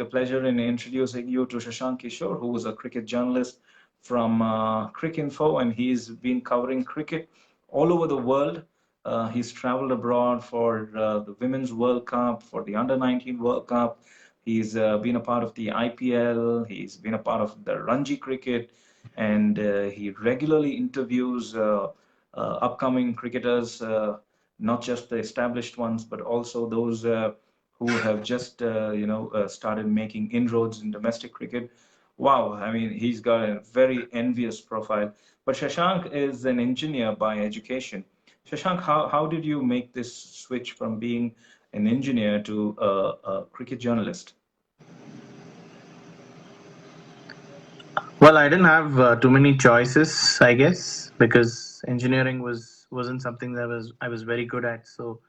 pleasure in introducing you to Shashank Kishore, who is a cricket journalist from Cricinfo, and he's been covering cricket all over the world. He's traveled abroad for the Women's World Cup, for the Under 19 World Cup. He's been a part of the IPL. He's been a part of the Ranji cricket, and he regularly interviews upcoming cricketers, not just the established ones, but also those who have just started making inroads in domestic cricket. Wow, I mean, he's got a very envious profile. But Shashank is an engineer by education. Shashank, how did you make this switch from being an engineer to a cricket journalist? Well, I didn't have too many choices, I guess, because engineering wasn't something that I was very good at. So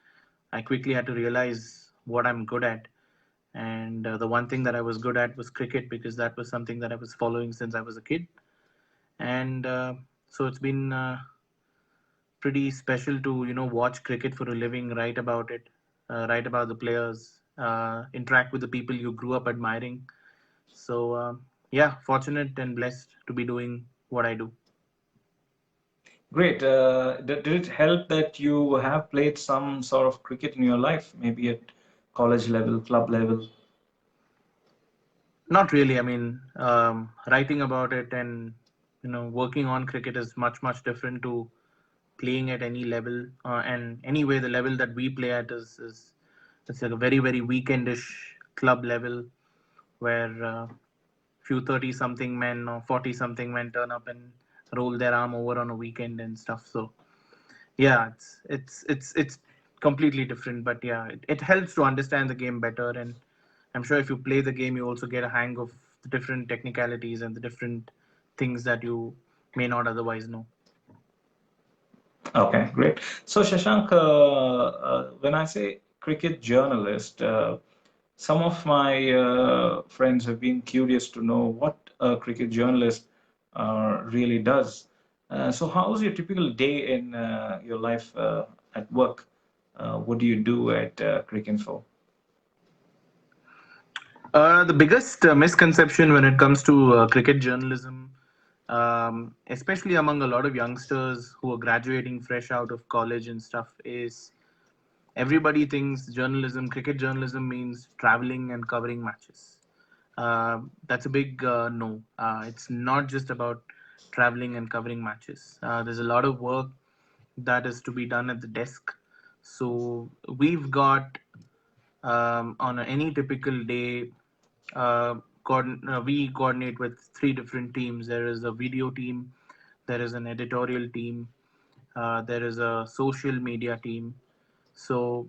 I quickly had to realize what I'm good at, and the one thing that I was good at was cricket because that was something that I was following since I was a kid, and so it's been pretty special to watch cricket for a living, write about it, write about the players, interact with the people you grew up admiring. So yeah, fortunate and blessed to be doing what I do. Great. Did it help that you have played some sort of cricket in your life, maybe at college level, club level? Not really. I mean, writing about it and working on cricket is much different to playing at any level. And anyway, the level that we play at is it's like a very weekendish club level where few 30 something men or 40 something men turn up and roll their arm over on a weekend and stuff. So yeah, it's completely different, but yeah, it helps to understand the game better, and I'm sure if you play the game you also get a hang of the different technicalities and the different things that you may not otherwise know. Okay, great. So, Shashank, when I say cricket journalist, some of my friends have been curious to know what a cricket journalist really does. So, how's your typical day in your life at work? What do you do at Cricinfo? The biggest misconception when it comes to cricket journalism, especially among a lot of youngsters who are graduating fresh out of college and stuff, is everybody thinks cricket journalism means traveling and covering matches. That's a big no. It's not just about traveling and covering matches. There's a lot of work that is to be done at the desk. So we've got on any typical day, we coordinate with three different teams. There is a video team, there is an editorial team, there is a social media team. So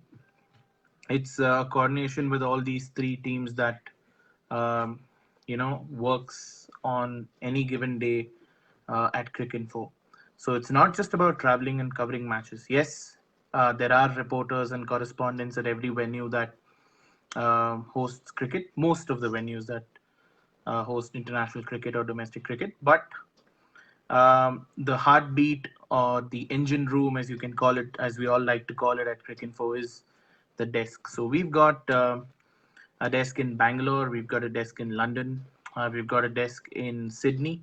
it's a coordination with all these three teams that um, works on any given day at Cricinfo. So it's not just about traveling and covering matches. Yes, there are reporters and correspondents at every venue that hosts cricket, most of the venues that host international cricket or domestic cricket. But the heartbeat or the engine room, as you can call it, as we all like to call it at Cricinfo, is the desk. So we've got a desk in Bangalore, we've got a desk in London, we've got a desk in Sydney.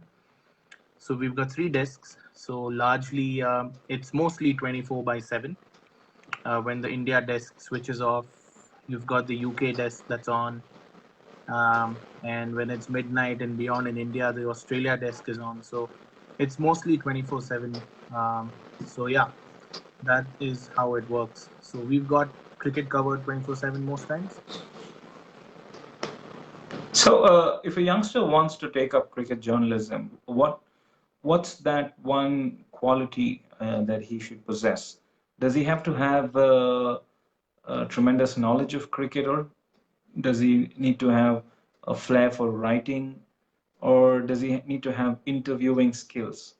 So we've got three desks. So largely, it's mostly 24 by 7. When the India desk switches off, you've got the UK desk that's on. And when it's midnight and beyond in India, the Australia desk is on. So it's mostly 24/7. So yeah, that is how it works. So we've got cricket covered 24/7 most times. So, if a youngster wants to take up cricket journalism, what's that one quality that he should possess? Does he have to have a tremendous knowledge of cricket, or does he need to have a flair for writing, or does he need to have interviewing skills?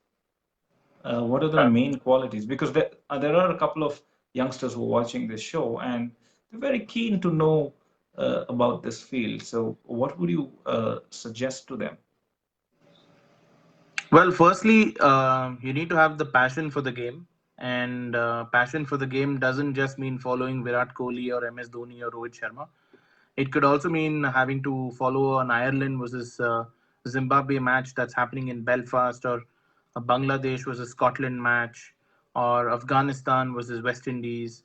What are the main qualities? Because there are a couple of youngsters who are watching this show and they're very keen to know about this field. So, what would you suggest to them? Well, firstly, you need to have the passion for the game. And passion for the game doesn't just mean following Virat Kohli or MS Dhoni or Rohit Sharma. It could also mean having to follow an Ireland versus Zimbabwe match that's happening in Belfast, or a Bangladesh versus Scotland match, or Afghanistan versus West Indies,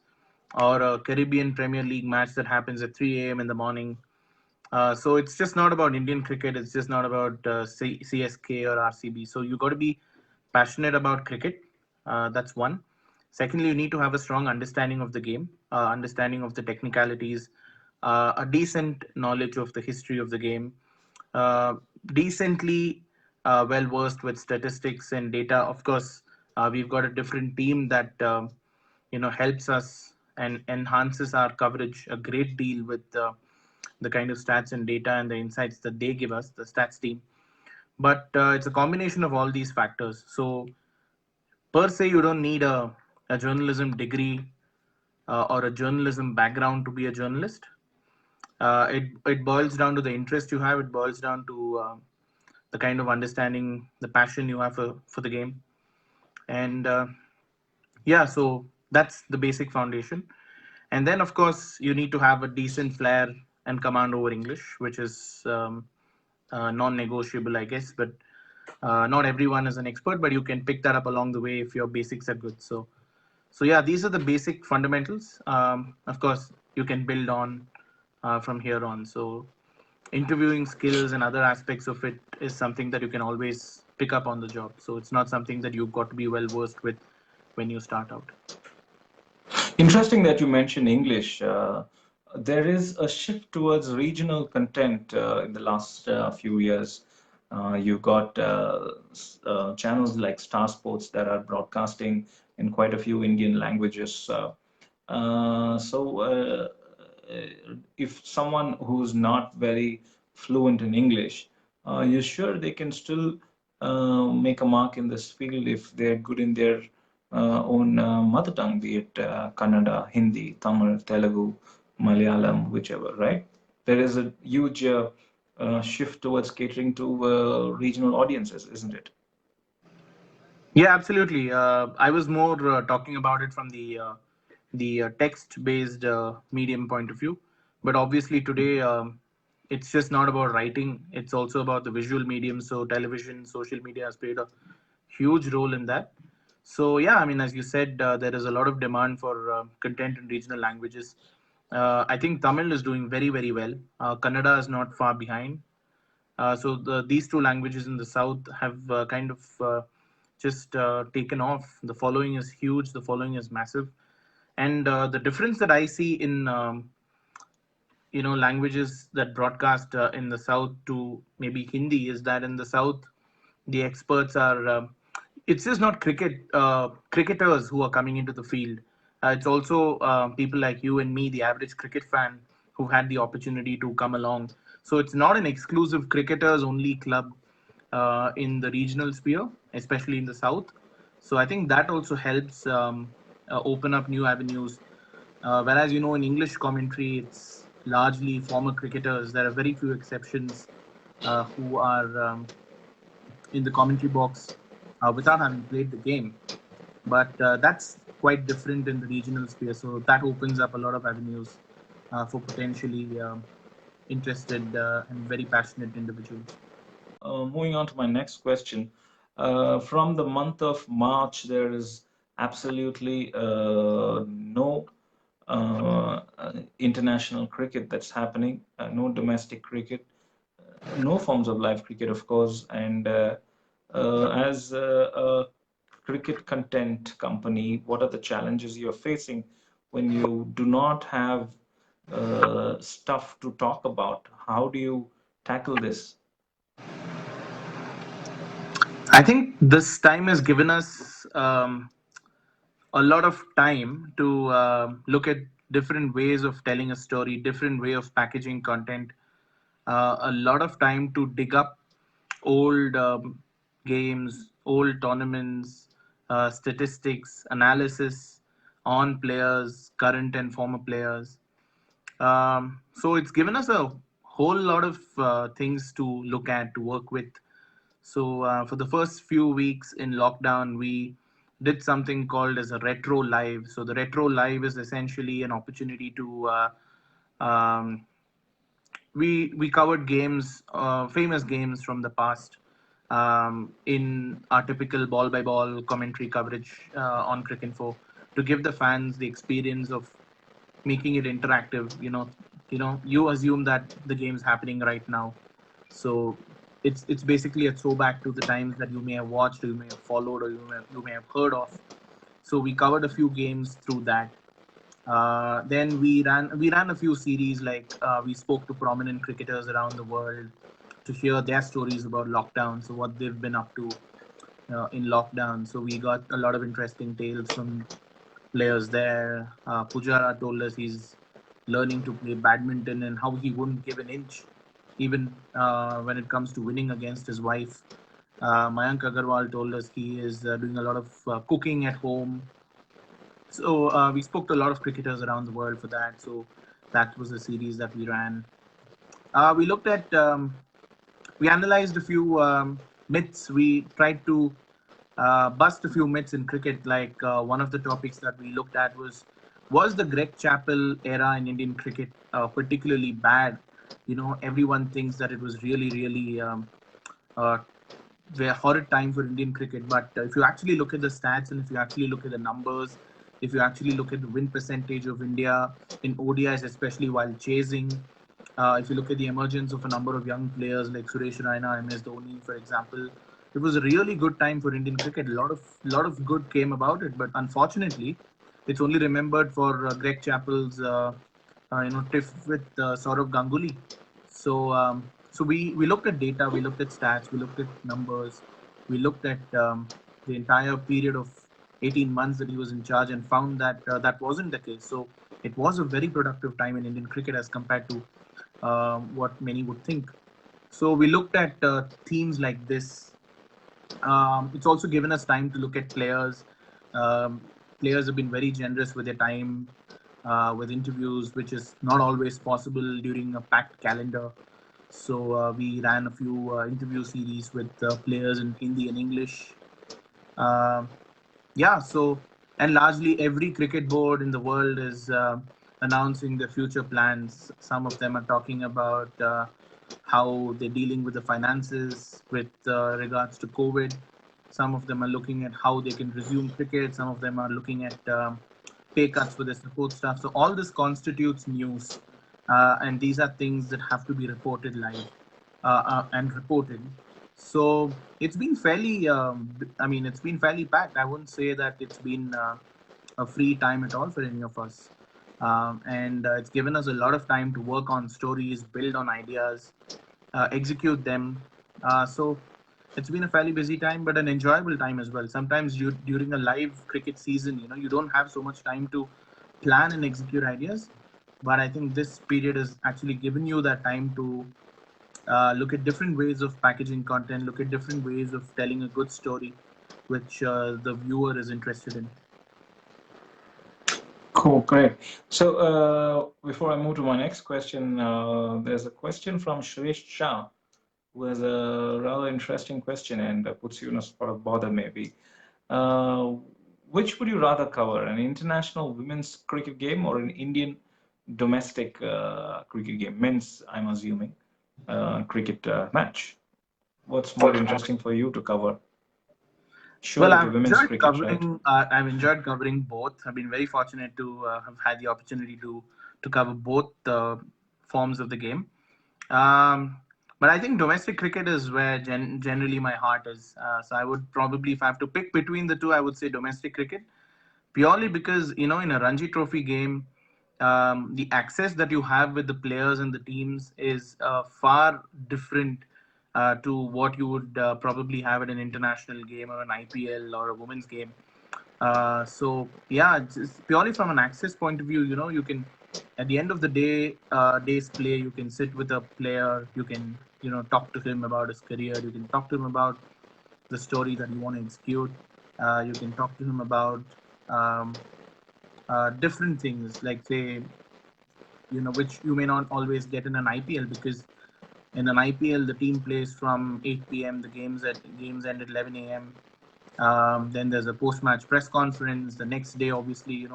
or a Caribbean Premier League match that happens at 3 a.m. in the morning. So it's just not about Indian cricket. It's just not about CSK or RCB. So you got to be passionate about cricket. That's one. Secondly, you need to have a strong understanding of the game, understanding of the technicalities, a decent knowledge of the history of the game, uh, decently well versed with statistics and data. Of course, we've got a different team that helps us and enhances our coverage a great deal with the kind of stats and data and the insights that they give us, the stats team. But it's a combination of all these factors. So per se, you don't need a journalism degree or a journalism background to be a journalist. It boils down to the interest you have. It boils down to the kind of understanding, the passion you have for the game, and yeah. So that's the basic foundation. And then, of course, you need to have a decent flair and command over English, which is non-negotiable, I guess. But not everyone is an expert, but you can pick that up along the way if your basics are good. So yeah, these are the basic fundamentals. Of course, you can build on from here on. So interviewing skills and other aspects of it is something that you can always pick up on the job. So it's not something that you've got to be well versed with when you start out. Interesting that you mentioned English. There is a shift towards regional content in the last few years. You've got channels like Star Sports that are broadcasting in quite a few Indian languages. If someone who's not very fluent in English, you're sure they can still make a mark in this field if they're good in their own mother tongue, be it Kannada, Hindi, Tamil, Telugu, Malayalam, whichever, right? There is a huge shift towards catering to regional audiences, isn't it? Yeah, absolutely. I was more talking about it from the text-based medium point of view, but obviously today it's just not about writing; it's also about the visual medium. So television, social media has played a huge role in that. So yeah, I mean, as you said, there is a lot of demand for content in regional languages. I think Tamil is doing very, very well. Kannada is not far behind. These two languages in the south have kind of just taken off. The following is huge. The following is massive, and the difference that I see in languages that broadcast in the south to maybe Hindi is that in the south the experts are. It's just not cricketers who are coming into the field. It's also people like you and me, the average cricket fan, who've had the opportunity to come along. So it's not an exclusive cricketers only club in the regional sphere, especially in the south. So I think that also helps open up new avenues. Whereas in English commentary, it's largely former cricketers. There are very few exceptions who are in the commentary box without having played the game. But that's quite different in the regional sphere. So that opens up a lot of avenues for potentially interested and very passionate individuals. Moving on to my next question. From the month of March, there is absolutely no international cricket that's happening, no domestic cricket, no forms of live cricket, of course. And as a cricket content company, what are the challenges you're facing when you do not have stuff to talk about? How do you tackle this? I think this time has given us a lot of time to look at different ways of telling a story, different way of packaging content, a lot of time to dig up old games, old tournaments, statistics, analysis on players, current and former players. So it's given us a whole lot of things to look at, to work with. So for the first few weeks in lockdown, we did something called as a retro live. So the retro live is essentially an opportunity to um, we covered games, famous games from the past, in our typical ball by ball commentary coverage on Cricinfo, to give the fans the experience of making it interactive. You assume that the game's happening right now, so it's basically a throwback to the times that you may have watched, or you may have followed, or you may have heard of. So we covered a few games through that. Then we ran a few series, like we spoke to prominent cricketers around the world to hear their stories about lockdown, so what they've been up to in lockdown. So we got a lot of interesting tales from players there. Pujara told us he's learning to play badminton and how he wouldn't give an inch, even when it comes to winning against his wife. Mayank Agarwal told us he is doing a lot of cooking at home. So we spoke to a lot of cricketers around the world for that. So that was a series that we ran. We looked at, we analyzed a few myths. We tried to bust a few myths in cricket. Like one of the topics that we looked at was the Greg Chappell era in Indian cricket particularly bad? Everyone thinks that it was really, really uh, a horrid time for Indian cricket. But if you actually look at the stats, and if you actually look at the numbers, if you actually look at the win percentage of India in ODIs, especially while chasing, if you look at the emergence of a number of young players like Suresh Raina, MS Dhoni, for example, it was a really good time for Indian cricket. A lot of good came about it, but unfortunately, it's only remembered for Greg Chappell's tiff with Saurav Ganguly. So we looked at data, we looked at stats, we looked at numbers, we looked at the entire period of 18 months that he was in charge, and found that that wasn't the case. So it was a very productive time in Indian cricket as compared to what many would think. So we looked at themes like this. It's also given us time to look at players. Um, Players have been very generous with their time, with interviews, which is not always possible during a packed calendar. So we ran a few interview series with players in Hindi and English. Uh, yeah, so, and largely every cricket board in the world is announcing their future plans. Some of them are talking about how they're dealing with the finances with regards to COVID. Some of them are looking at how they can resume cricket. Some of them are looking at pay cuts for their support staff. So all this constitutes news, and these are things that have to be reported live and reported. So it's been fairly, it's been fairly packed. I wouldn't say that it's been a free time at all for any of us. And it's given us a lot of time to work on stories, build on ideas, execute them. So it's been a fairly busy time, but an enjoyable time as well. Sometimes during a live cricket season, you don't have so much time to plan and execute ideas. But I think this period has actually given you that time to look at different ways of packaging content, look at different ways of telling a good story, which the viewer is interested in. Cool, great. So before I move to my next question, there's a question from Shresh Shah, who has a rather interesting question and puts you in a spot of bother maybe. Uh, which would you rather cover, an international women's cricket game or an Indian domestic cricket game, men's, I'm assuming, cricket match? What's more interesting for you to cover? Well, Surely the women's cricket, right? I've enjoyed covering both. I've been very fortunate to have had the opportunity to cover both forms of the game. Um, but I think domestic cricket is where generally my heart is. So I would probably, if I have to pick between the two, I would say domestic cricket, purely because in a Ranji Trophy game, the access that you have with the players and the teams is far different to what you would probably have at an international game or an IPL or a women's game. So yeah, it's purely from an access point of view. You can, at the end of the day's play, you can sit with a player. You can talk to him about his career. You can talk to him about the story that you want to execute. You can talk to him about um, different things, like say which you may not always get in an IPL, because in an IPL the team plays from 8 p.m. The games end at 11 a.m. Then there's a post-match press conference the next day. Obviously,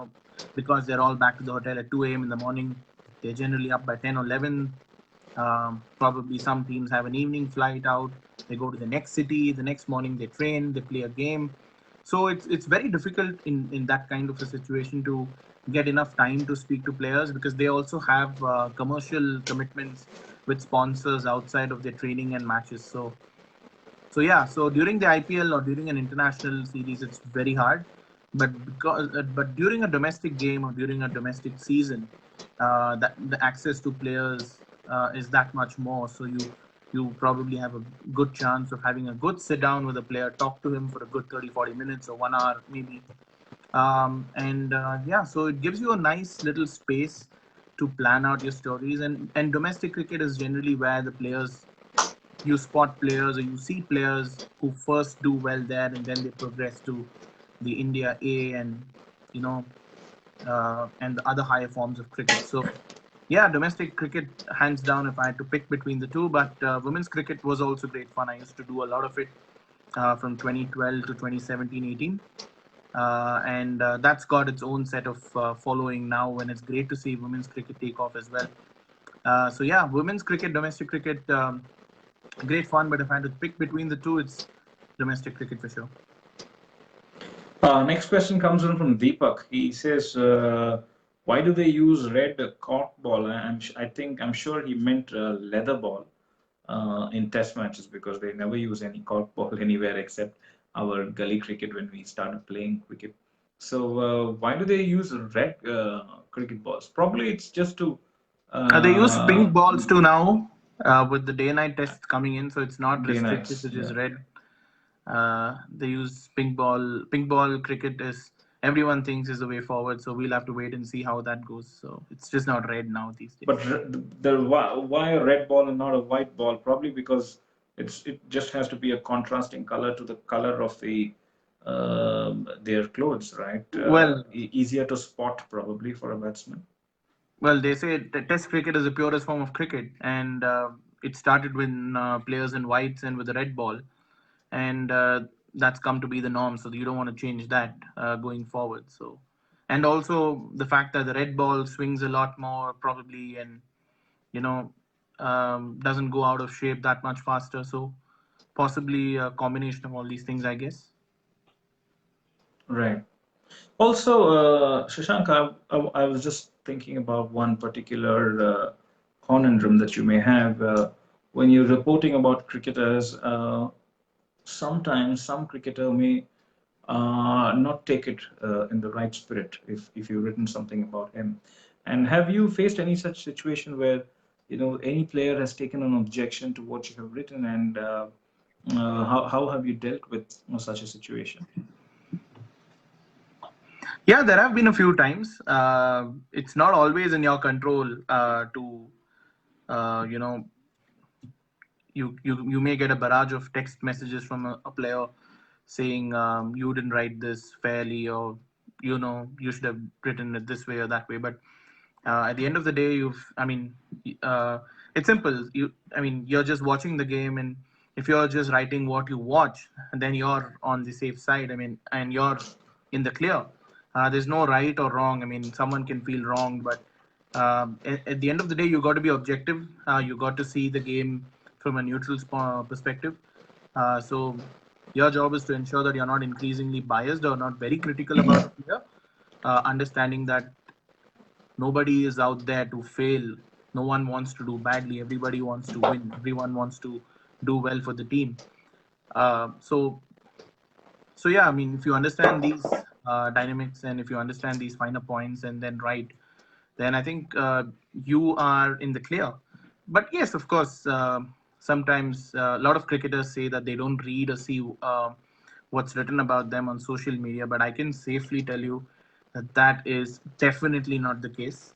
because they're all back to the hotel at 2 a.m. in the morning. They're generally up by 10 or 11. Probably some teams have an evening flight out. They go to the next city. The next morning they train. They play a game. So it's very difficult in that kind of a situation to get enough time to speak to players, because they also have commercial commitments with sponsors outside of their training and matches. So yeah, so during the IPL or during an international series, it's very hard. But during a domestic game or during a domestic season, that the access to players is that much more. So you probably have a good chance of having a good sit down with a player, talk to him for a good 30-40 minutes or 1 hour maybe. And yeah, so it gives you a nice little space to plan out your stories. And domestic cricket is generally where the players, you spot players or you see players who first do well there and then they progress to the India A and you know and the other higher forms of cricket. So yeah, domestic cricket hands down if I had to pick between the two. But women's cricket was also great fun. I used to do a lot of it from 2012 to 2017-18. And that's got its own set of following now, and it's great to see women's cricket take off as well. So yeah, women's cricket, domestic cricket, great fun. But if I had to pick between the two, it's domestic cricket for sure. Next question comes in from Deepak. He says, "Why do they use red cork ball?" I'm sure he meant leather ball in Test matches, because they never use any cork ball anywhere except our gully cricket when we started playing cricket. So why do they use red cricket balls? Probably it's just to They use uh, pink balls too now with the day-night tests coming in, so it's not day restricted nights. to just Yeah. red. They use pink ball. Pink ball cricket is, everyone thinks, is the way forward. So we'll have to wait and see how that goes. So it's just not red now these But days. why a red ball and not a white ball? Probably because it just has to be a contrasting color to the color of their clothes, right? Well, Easier to spot probably for a batsman. well, they say Test cricket is the purest form of cricket, and it started with players in whites and with a red ball, and that's come to be the norm. So you don't want to change that going forward. So, and also the fact that the red ball swings a lot more probably, and you know doesn't go out of shape that much faster. So possibly a combination of all these things, I guess. Right. Also, Shashank, I was just thinking about one particular conundrum that you may have when you're reporting about cricketers. Sometimes some cricketer may not take it in the right spirit if you've written something about him. And have you faced any such situation where any player has taken an objection to what you have written, and how have you dealt with such a situation? Yeah, there have been a few times. It's not always in your control to you know you may get a barrage of text messages from a player saying you didn't write this fairly, or you should have written it this way or that way. But at the end of the day, uh, it's simple. You're just watching the game, and if you're just writing what you watch, then you're on the safe side. And you're in the clear. There's no right or wrong. Someone can feel wronged, but at the end of the day, you got to be objective. You got to see the game from a neutral perspective. So your job is to ensure that you're not increasingly biased or not very critical about a player. Understanding that nobody is out there to fail. No one wants to do badly. Everybody wants to win. Everyone wants to do well for the team. So yeah, if you understand these dynamics, and if you understand these finer points and then write, then I think you are in the clear. But yes, of course, sometimes a lot of cricketers say that they don't read or see what's written about them on social media. But I can safely tell you that that is definitely not the case.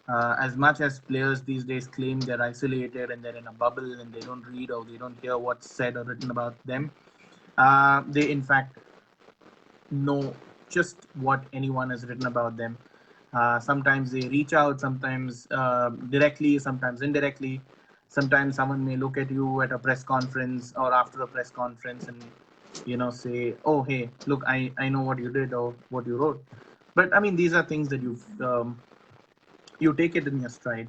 As much as players these days claim they're isolated and they're in a bubble and they don't read or they don't hear what's said or written about them, they in fact know just what anyone has written about them. Sometimes they reach out, sometimes directly, sometimes indirectly. Sometimes someone may look at you at a press conference or after a press conference and say, "Oh, hey, look, I know what you did or what you wrote." But these are things that you take it in your stride.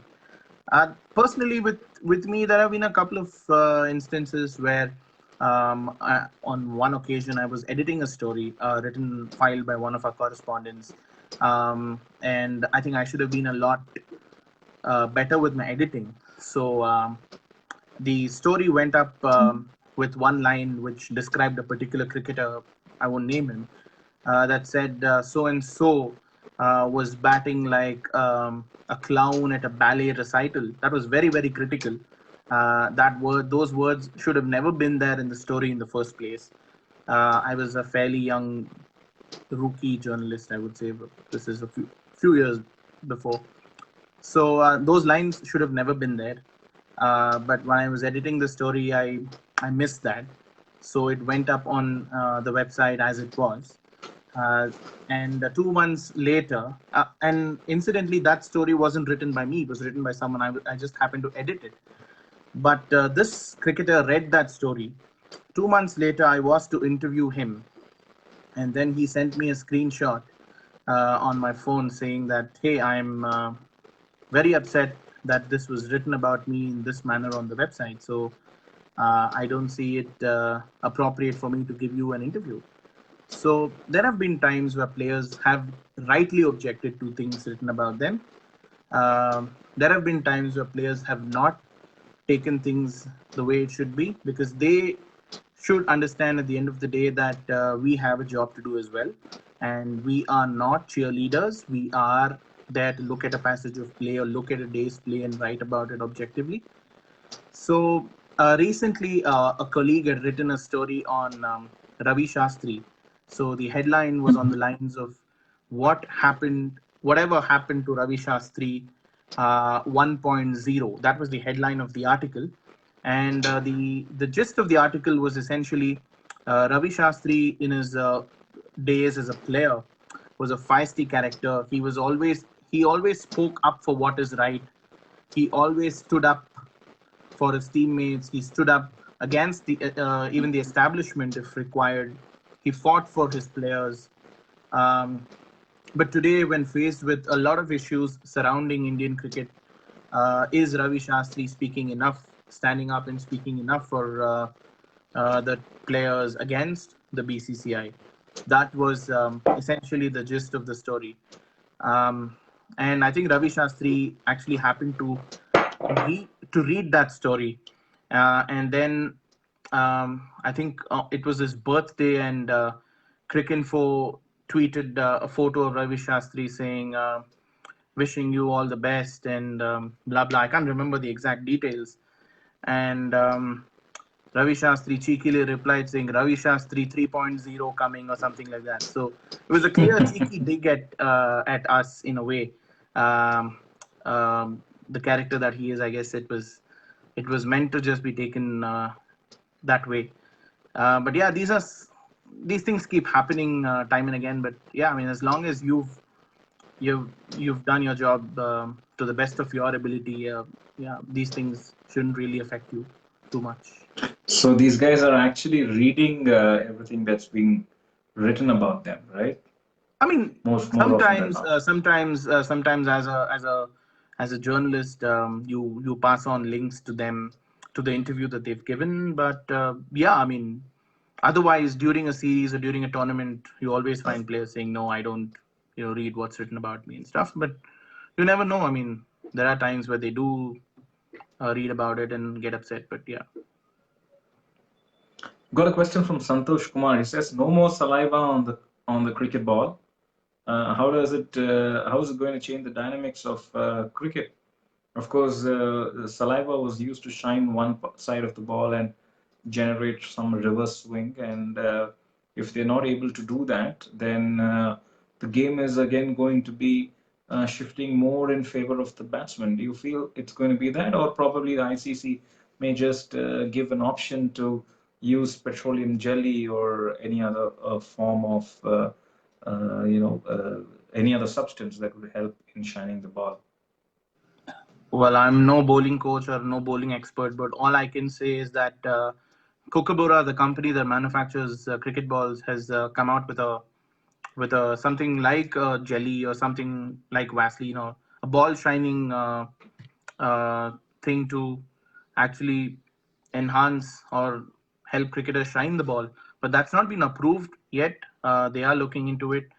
Personally, with me, there have been a couple of instances where, on one occasion, I was editing a story written filed by one of our correspondents, and I think I should have been a lot better with my editing. So the story went up with one line which described a particular cricketer. I won't name him. That said, so and so was batting like a clown at a ballet recital. That was very, very critical. Those words should have never been there in the story in the first place. I was a fairly young rookie journalist, I would say, but this is a few years before. So those lines should have never been there. But when I was editing the story, I missed that. So it went up on the website as it was. And 2 months later, and incidentally, that story wasn't written by me. It was written by someone. I just happened to edit it. But this cricketer read that story. 2 months later, I was to interview him. And then he sent me a screenshot on my phone saying that, hey, I'm very upset that this was written about me in this manner on the website. So I don't see it appropriate for me to give you an interview. So there have been times where players have rightly objected to things written about them. There have been times where players have not taken things the way it should be, because they should understand at the end of the day that we have a job to do as well. And we are not cheerleaders. We are there to look at a passage of play or look at a day's play and write about it objectively. So recently, a colleague had written a story on Ravi Shastri. So the headline was on the lines of whatever happened to Ravi Shastri 1.0. That was the headline of the article. And the gist of the article was essentially Ravi Shastri in his days as a player was a feisty character. He always spoke up for what is right. He always stood up for his teammates. He stood up against even the establishment if required. He fought for his players. But today, when faced with a lot of issues surrounding Indian cricket, is Ravi Shastri standing up and speaking enough for the players against the BCCI? That was essentially the gist of the story. And I think Ravi Shastri actually happened to read that story, and then I think it was his birthday, and Cricinfo tweeted a photo of Ravi Shastri saying, "Wishing you all the best," and blah blah. I can't remember the exact details, and Ravi Shastri cheekily replied saying Ravi Shastri 3.0 coming or something like that. So it was a clear cheeky dig at us in a way. The character that he is, I guess it was meant to just be taken that way. But yeah, these things keep happening time and again. But yeah, I mean, as long as you've done your job to the best of your ability, yeah, these things shouldn't really affect you too much. So these guys are actually reading everything that's being written about them, right? I mean, More often than not. sometimes as a journalist, you pass on links to them to the interview that they've given. But yeah, I mean, otherwise during a series or during a tournament, you always find players saying, "No, I don't, read what's written about me and stuff." But you never know. I mean, there are times where they do read about it and get upset. But yeah. Got a question from Santosh Kumar. He says, "No more saliva on the cricket ball. How is it going to change the dynamics of cricket? Of course, the saliva was used to shine one side of the ball and generate some reverse swing. And if they're not able to do that, then the game is again going to be shifting more in favor of the batsman. Do you feel it's going to be that, or probably the ICC may just give an option to use petroleum jelly or any other form of any other substance that would help in shining the ball?" Well, I'm no bowling coach or no bowling expert, but all I can say is that Kookaburra, the company that manufactures cricket balls, has come out with a something like jelly or something like Vaseline or a ball shining uh, thing to actually enhance or help cricketers shine the ball. But that's not been approved yet. They are looking into it.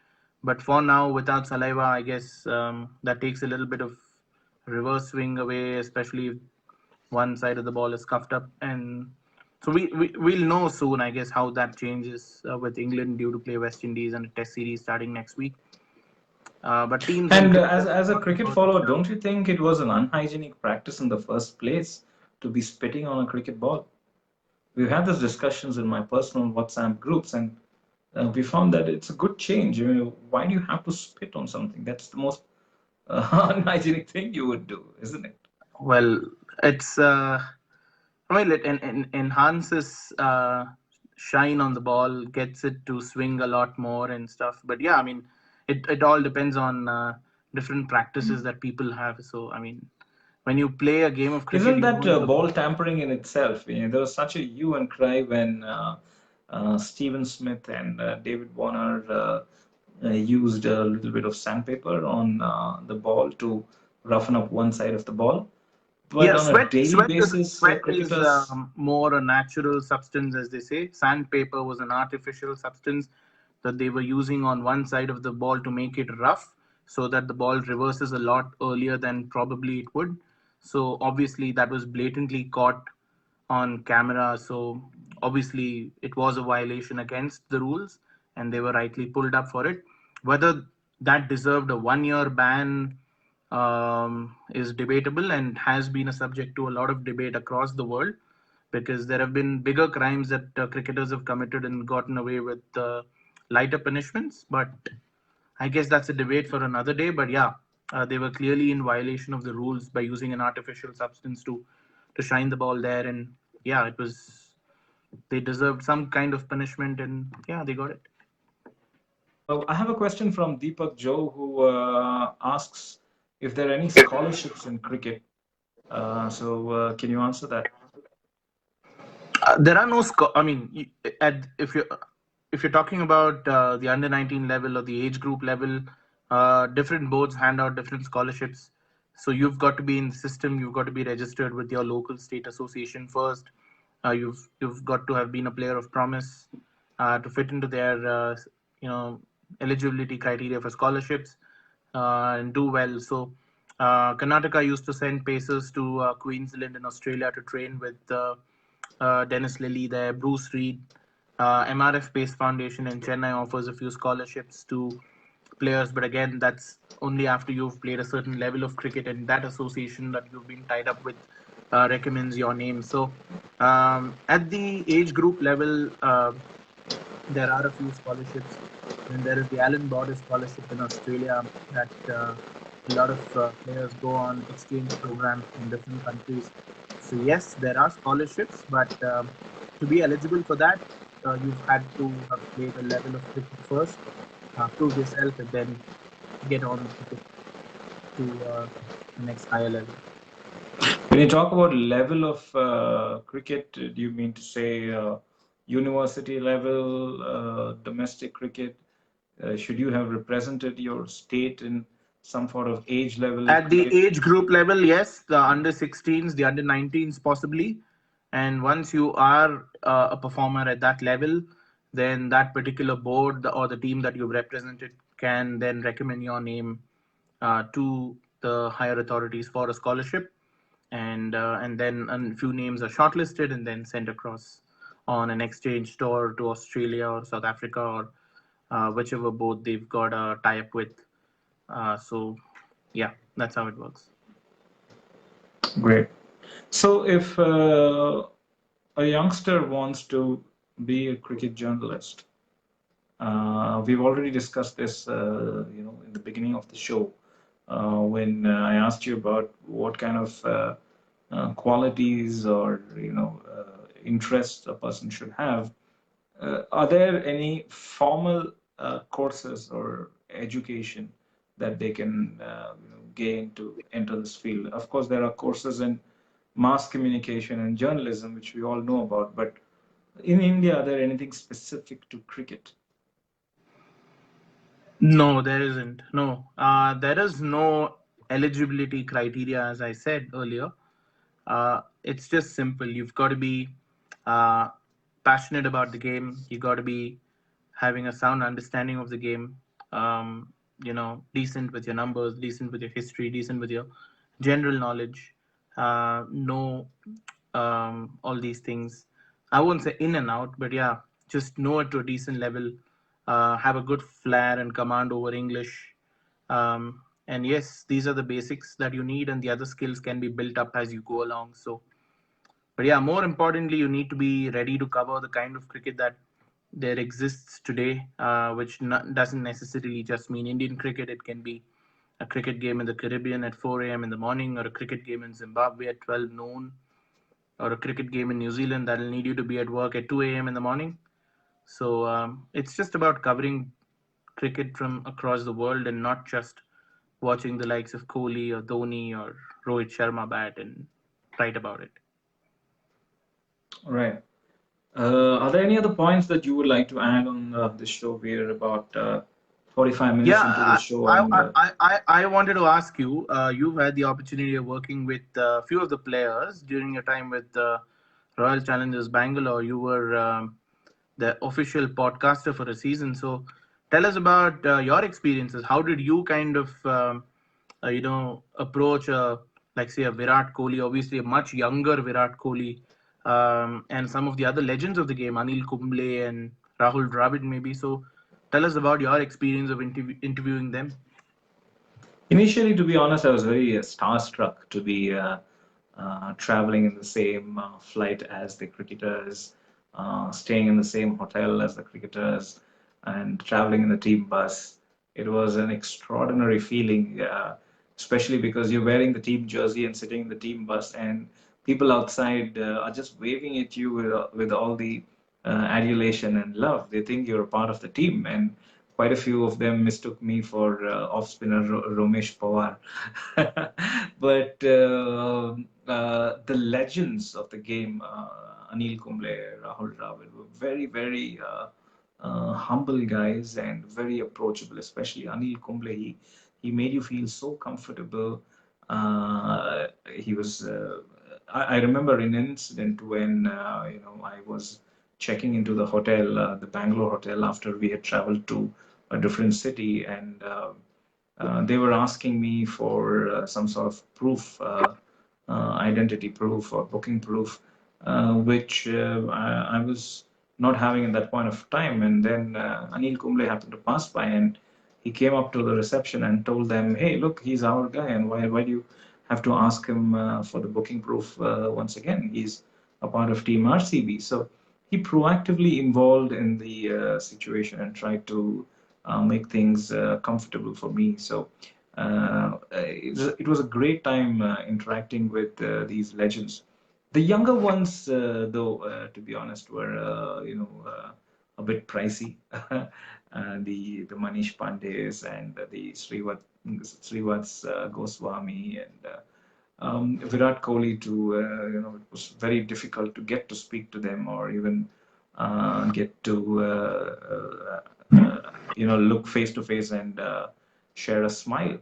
But for now, without saliva, I guess that takes a little bit of reverse swing away, especially if one side of the ball is cuffed up. And so we'll know soon, I guess, how that changes with England due to play West Indies and a test series starting next week. But teams and And cricketers as a are talking cricket about this follower, now. don't you think it was an unhygienic practice in the first place to be spitting on a cricket ball? We've had these discussions in my personal WhatsApp groups, and we found that it's a good change. You know, why do you have to spit on something? That's the most unhygienic thing you would do, isn't it? Well, it's well, it enhances shine on the ball, gets it to swing a lot more and stuff. But yeah, I mean, it all depends on different practices that people have. So I mean, when you play a game of cricket, Isn't you that know you're ball tampering in itself? You know, there was such a hue and cry when Stephen Smith and David Warner used a little bit of sandpaper on the ball to roughen up one side of the ball. But yeah, on a daily basis, sweat is cricketers. more a natural substance, as they say. Sandpaper was an artificial substance that they were using on one side of the ball to make it rough, so that the ball reverses a lot earlier than probably it would. So obviously that was blatantly caught on camera. So obviously it was a violation against the rules, and they were rightly pulled up for it. Whether that deserved a 1 year ban is debatable and has been a subject to a lot of debate across the world, because there have been bigger crimes that cricketers have committed and gotten away with lighter punishments. But I guess that's a debate for another day. But yeah, they were clearly in violation of the rules by using an artificial substance to shine the ball there. And yeah, it was, they deserved some kind of punishment, and yeah, they got it. I have a question from Deepak Joe who asks if there are any scholarships in cricket. Can you answer that? There are no I mean, if you're talking about the under 19 level or the age group level, different boards hand out different scholarships. So you've got to be in the system. You've got to be registered with your local state association first. You've got to have been a player of promise to fit into their you know eligibility criteria for scholarships and do well. So Karnataka used to send pacers to Queensland in Australia to train with Dennis Lilly there, Bruce Reed. MRF Pace Foundation in Chennai offers a few scholarships to players, but again, that's only after you've played a certain level of cricket, and that association that you've been tied up with recommends your name. So, at the age group level, there are a few scholarships. Then there is the Alan Border Scholarship in Australia that a lot of players go on exchange programs in different countries. So yes, there are scholarships, but to be eligible for that, you've had to have played a level of cricket first, prove yourself, and then get on to the next higher level. When you talk about level of cricket, do you mean to say university level, domestic cricket? Should you have represented your state in some sort of age level At the cricket? age group level, yes, the under 16s, the under 19s, possibly. And once you are a performer at that level, then that particular board or the team that you've represented can then recommend your name to the higher authorities for a scholarship. And then a few names are shortlisted and then sent across on an exchange tour to Australia or South Africa or whichever board they've got a tie up with. So, yeah, that's how it works. Great. So, if a youngster wants to be a cricket journalist, we've already discussed this, in the beginning of the show, when I asked you about what kind of qualities or interests a person should have. Are there any formal courses or education that they can gain to enter this field? Of course, there are courses in mass communication and journalism, which we all know about, but in India, are there anything specific to cricket? No, there isn't. No, there is no eligibility criteria, as I said earlier. It's just simple. You've got to be uh, passionate about the game. You got to be having a sound understanding of the game. Decent with your numbers, decent with your history, decent with your general knowledge. Know all these things. I won't say in and out, but yeah, just know it to a decent level. Have a good flair and command over English. And yes, these are the basics that you need, and the other skills can be built up as you go along. So, but yeah, more importantly, you need to be ready to cover the kind of cricket that there exists today, which doesn't necessarily just mean Indian cricket. It can be a cricket game in the Caribbean at 4 a.m. in the morning, or a cricket game in Zimbabwe at 12 noon, or a cricket game in New Zealand that'll need you to be at work at 2 a.m. in the morning. So it's just about covering cricket from across the world and not just watching the likes of Kohli or Dhoni or Rohit Sharma bat and write about it. Right. Are there any other points that you would like to add on this show? We're about 45 Yeah, minutes into the show, and I wanted to ask you. You've had the opportunity of working with a few of the players during your time with Royal Challengers Bangalore. You were the official podcaster for a season. So, tell us about your experiences. How did you kind of, approach like say a Virat Kohli, obviously a much younger Virat Kohli, and some of the other legends of the game, Anil Kumble and Rahul Dravid, maybe. So, tell us about your experience of interviewing them. initially, to be honest, I was very starstruck to be traveling in the same flight as the cricketers, staying in the same hotel as the cricketers, and traveling in the team bus. It was an extraordinary feeling, especially because you're wearing the team jersey and sitting in the team bus, and people outside are just waving at you with all the adulation and love. They think you're a part of the team, and quite a few of them mistook me for off spinner Romesh Pawar. But the legends of the game, Anil Kumble, Rahul Dravid, were very, very humble guys and very approachable. Especially Anil Kumble, he made you feel so comfortable. He was. I remember an incident when I was checking into the hotel, the Bangalore hotel, after we had traveled to a different city, and they were asking me for some sort of proof, identity proof or booking proof, which I was not having at that point of time. And then Anil Kumble happened to pass by, and he came up to the reception and told them, "Hey, look, he's our guy, and why do you have to ask him for the booking proof once again? He's a part of Team RCB." So he proactively involved in the situation and tried to make things comfortable for me. So it was a great time interacting with these legends. The younger ones, though, to be honest, were a bit pricey. The Manish Pande's and the Srivat Goswami and Virat Kohli too. It was very difficult to get to speak to them or even get to look face to face and share a smile.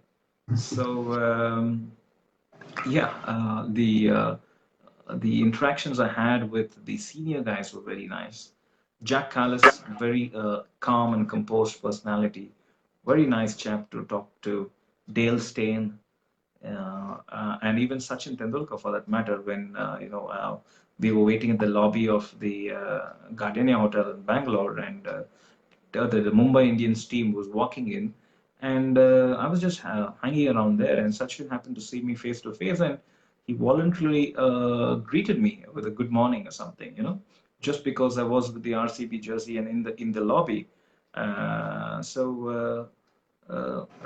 So yeah, the interactions I had with the senior guys were very nice. Jack Callis, very calm and composed personality, very nice chap to talk to. Dale Steyn, and even Sachin Tendulkar for that matter. When we were waiting in the lobby of the Gardenia Hotel in Bangalore, and the Mumbai Indians team was walking in, and I was just hanging around there, and Sachin happened to see me face to face, and he voluntarily greeted me with a good morning or something, just because I was with the RCB jersey and in the lobby.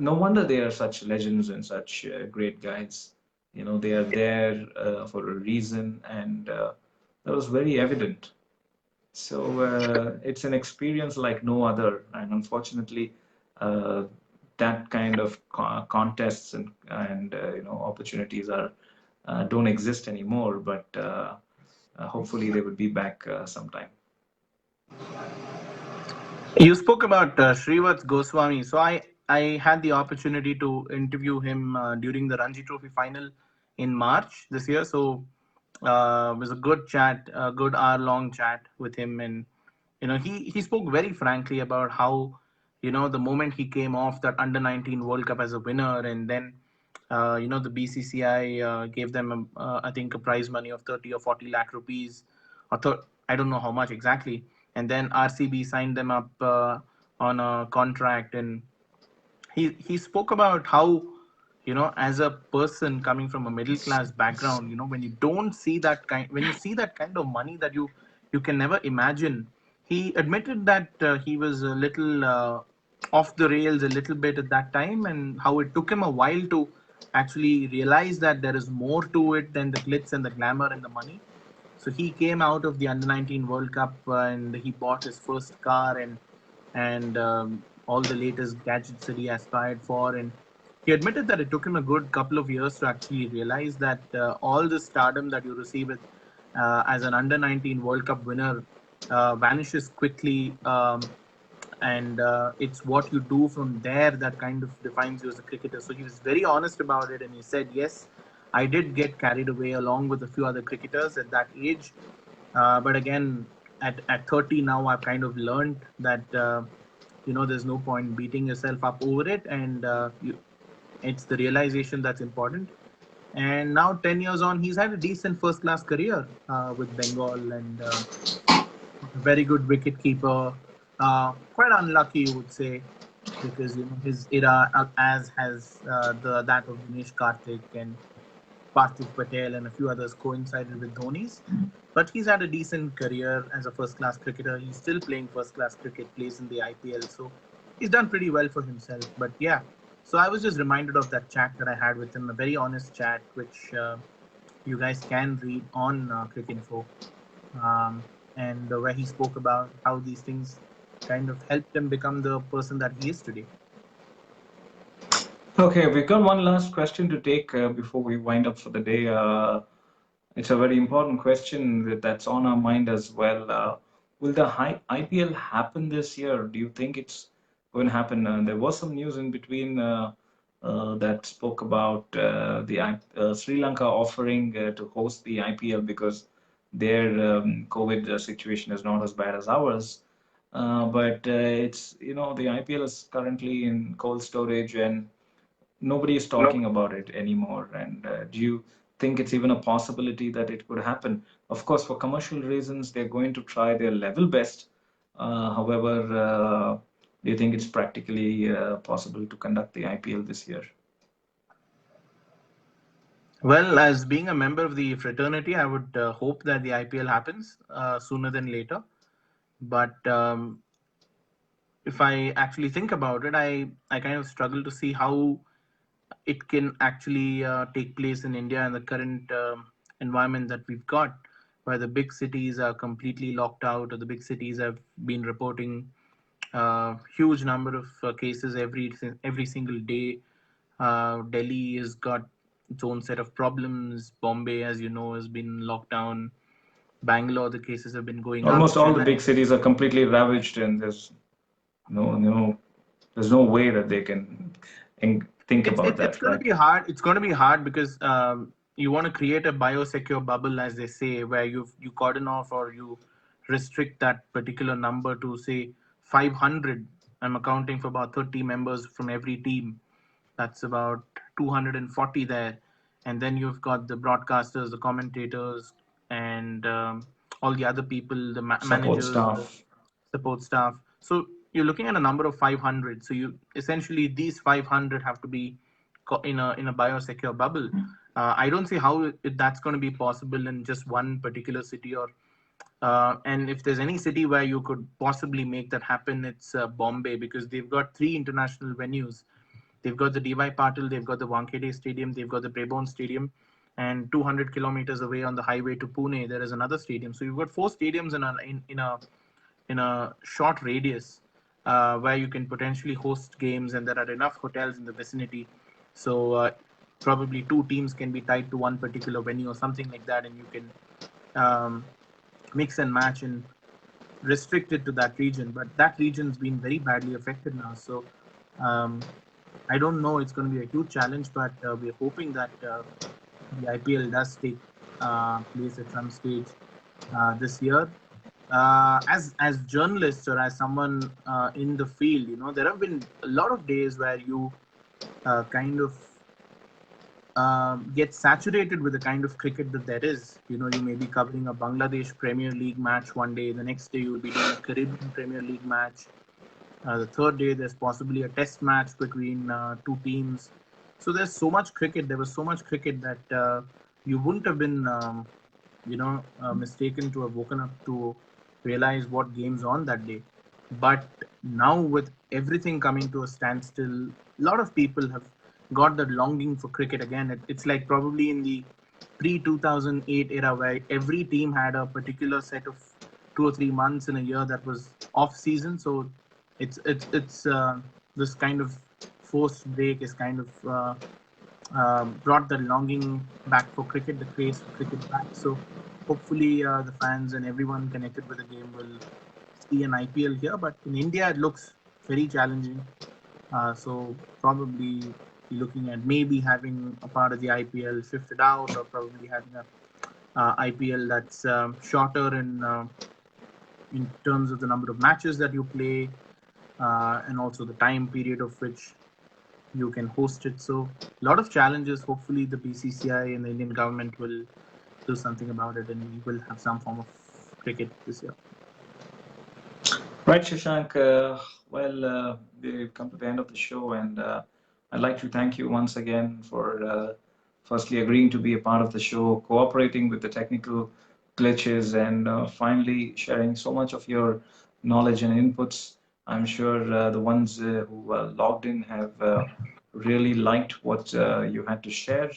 No wonder they are such legends and such great guides. They are there for a reason, and that was very evident. So it's an experience like no other, and unfortunately, uh, that kind of contests and opportunities are don't exist anymore. But hopefully, they will be back sometime. You spoke about Srivat Goswami. So I had the opportunity to interview him during the Ranji Trophy final in March this year. So it was a good chat, a good hour-long chat with him, and he spoke very frankly about how the moment he came off that under 19 World Cup as a winner, and then the BCCI gave them I think a prize money of 30 or 40 lakh rupees, or I don't know how much exactly, and then RCB signed them up on a contract, and he spoke about how as a person coming from a middle class background, when you don't see that kind when you see that kind of money that you can never imagine. He admitted that he was a little off the rails a little bit at that time, and how it took him a while to actually realize that there is more to it than the glitz and the glamour and the money. So he came out of the under 19 World Cup and he bought his first car, and all the latest gadgets that he aspired for. And he admitted that it took him a good couple of years to actually realize that all the stardom that you receive as an under 19 World Cup winner vanishes quickly. And it's what you do from there that kind of defines you as a cricketer. So he was very honest about it, and he said, "Yes, I did get carried away along with a few other cricketers at that age, but again, at 30 now, I've kind of learned that there's no point beating yourself up over it, and it's the realization that's important." And now, 10 years on, he's had a decent first-class career with Bengal, and very good wicket keeper. Quite unlucky, you would say, because his era, as has the that of Dinesh Karthik and Parthiv Patel and a few others, coincided with Dhoni's. But he's had a decent career as a first-class cricketer. He's still playing first-class cricket, plays in the IPL, so he's done pretty well for himself. But yeah, so I was just reminded of that chat that I had with him, a very honest chat, which you guys can read on Cricinfo, and where he spoke about how these things kind of helped him become the person that he is today. Okay, we've got one last question to take before we wind up for the day. It's a very important question that's on our mind as well. Will the IPL happen this year? Do you think it's going to happen? There was some news in between that spoke about Sri Lanka offering to host the IPL because their COVID situation is not as bad as ours. But it's, the IPL is currently in cold storage and nobody is No. talking about it anymore. And do you think it's even a possibility that it could happen? Of course, for commercial reasons, they're going to try their level best. However, do you think it's practically possible to conduct the IPL this year? Well, as being a member of the fraternity, I would hope that the IPL happens sooner than later. But if I actually think about it, I kind of struggle to see how it can actually take place in India in the current environment that we've got, where the big cities are completely locked out, or the big cities have been reporting huge number of cases every single day. Delhi has got its own set of problems. Bombay, as you know, has been locked down. Bangalore, the cases have been going up. Almost all the Chennai. big cities are completely ravaged, and no, there's no way that they can think about It's that, going to right? be hard. It's going to be hard because you want to create a biosecure bubble, as they say, where you cordon off or you restrict that particular number to say 500. I'm accounting for about 30 members from every team. That's about 240 there, and then you've got the broadcasters, the commentators, and all the other people, the Support managers, the staff. support staff. So you're looking at a number of 500. So you essentially these 500 have to be in a biosecure bubble. I don't see how that's going to be possible in just one particular city, or and if there's any city where you could possibly make that happen, it's Bombay, because they've got three international venues. They've got the DY Patil, they've got the Wankhede Stadium, they've got the Brabourne Stadium, and 200 kilometers away on the highway to Pune, there is another stadium. So you've got four stadiums in a short radius where you can potentially host games, and there are enough hotels in the vicinity. So probably two teams can be tied to one particular venue or something like that, and you can um, mix and match and restrict it to that region. But that region's been very badly affected now. So Um, I don't know. It's going to be a huge challenge, but we're hoping that the IPL does take place at some stage this year. As journalists or as someone in the field, there have been a lot of days where you kind of get saturated with the kind of cricket that there is. You may be covering a Bangladesh Premier League match one day, the next day you'll be doing a Caribbean Premier League match. The third day, there's possibly a test match between two teams. So there's so much cricket. There was so much cricket that you wouldn't have been, mistaken to have woken up to realize what game's on that day. But now, with everything coming to a standstill, a lot of people have got that longing for cricket again. It's like probably in the pre 2008 era where every team had a particular set of 2 or 3 months in a year that was off season. So it's this kind of forced break is kind of brought the longing back for cricket, the craze for cricket back. So hopefully the fans and everyone connected with the game will see an IPL here. But in India, it looks very challenging. So probably looking at maybe having a part of the IPL shifted out, or probably having a IPL that's shorter in terms of the number of matches that you play, and also the time period of which you can host it. So a lot of challenges. Hopefully, the BCCI and the Indian government will do something about it, and we will have some form of cricket this year. Right, Shashank. We've come to the end of the show, and I'd like to thank you once again for firstly agreeing to be a part of the show, cooperating with the technical glitches, and finally sharing so much of your knowledge and inputs. I'm sure the ones who logged in have really liked what you had to share.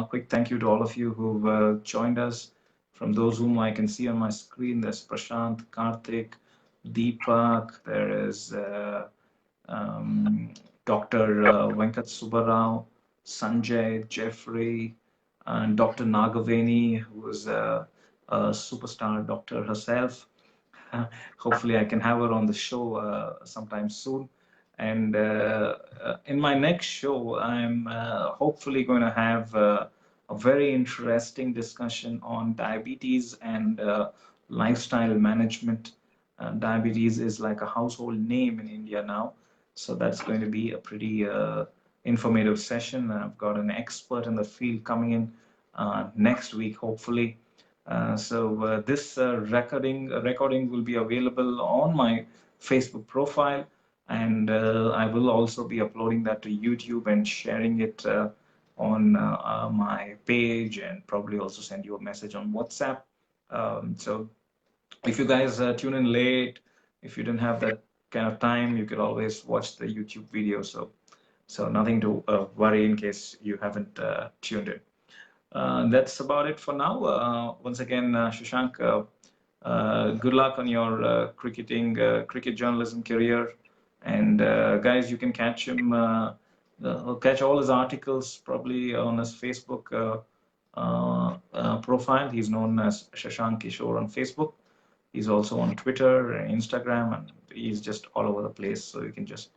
Quick thank you to all of you who've joined us. From those whom I can see on my screen, there's Prashant, Karthik, Deepak, there is Dr. Venkat Subbarao, Sanjay, Jeffrey, and Dr. Nagaveni, who is a superstar doctor herself. Hopefully, I can have her on the show sometime soon. And in my next show, I'm hopefully going to have a very interesting discussion on diabetes and lifestyle management. Diabetes is like a household name in India now. So that's going to be a pretty informative session. I've got an expert in the field coming in next week, hopefully. This recording will be available on my Facebook profile, and I will also be uploading that to YouTube and sharing it on my page, and probably also send you a message on WhatsApp. So if you guys tune in late, if you didn't have that kind of time, you could always watch the YouTube video. So nothing to worry in case you haven't tuned in. That's about it for now. Once again, Shashank, good luck on your cricket journalism career. And guys, you can catch him, catch all his articles probably on his Facebook profile. He's known as Shashank Kishore on Facebook. He's also on Twitter and Instagram, and he's just all over the place. So you can just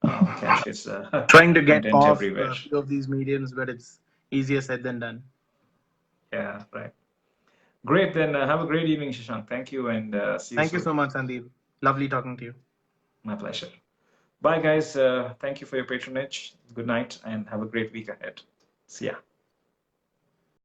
catch his Trying to get content off everywhere. a few of these mediums, but it's easier said than done. Yeah, right. Great. Then have a great evening, Shashank. Thank you, and see you Thank you soon. so much, Sandeep. Lovely talking to you. My pleasure. Bye, guys. Thank you for your patronage. Good night, and have a great week ahead. See ya.